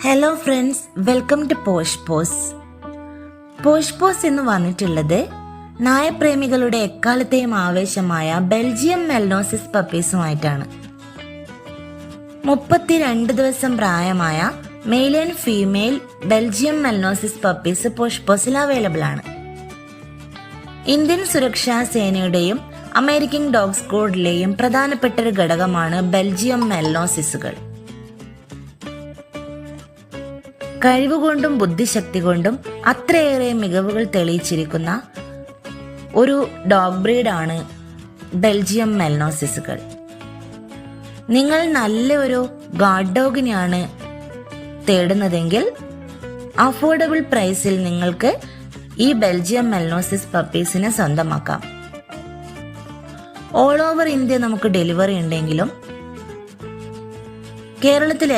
Hello friends, welcome to posh paws. Posh paws എന്ന് വന്നിട്ടുള്ളത് നായപ്രേമികളുടെ എക്കാലത്തെയും ആവേശമായ ബെൽജിയം മെൽനോസിസ് പപ്പീസുമായിട്ടാണ്. 32 ദിവസം പ്രായമായ മെയിൽ ആൻഡ് ഫീമെയിൽ ബെൽജിയം മെൽനോസിസ് പപ്പീസ് പോഷ് പോസിൽ അവൈലബിൾ ആണ്. ഇന്ത്യൻ സുരക്ഷാ സേനയുടെയും അമേരിക്കൻ ഡോഗ് സ്ക്വാഡിലെയും പ്രധാനപ്പെട്ട ഒരു ഘടകമാണ് ബെൽജിയം മെൽനോസിസുകൾ. കഴിവുകൊണ്ടും ബുദ്ധിശക്തി കൊണ്ടും അത്രയേറെ മികവുകൾ തെളിയിച്ചിരിക്കുന്ന ഒരു ഡോഗ് ബ്രീഡാണ് ബെൽജിയം മെൽനോസിസുകൾ. നിങ്ങൾ നല്ലൊരു ഗാർഡ് ഡോഗിനെയാണ് തേടുന്നതെങ്കിൽ അഫോർഡബിൾ പ്രൈസിൽ നിങ്ങൾക്ക് ഈ ബെൽജിയം മെൽനോസിസ് പപ്പീസിനെ സ്വന്തമാക്കാം. ഓൾ ഓവർ ഇന്ത്യ നമുക്ക് ഡെലിവറി ഉണ്ടെങ്കിലും കേരളത്തിൽ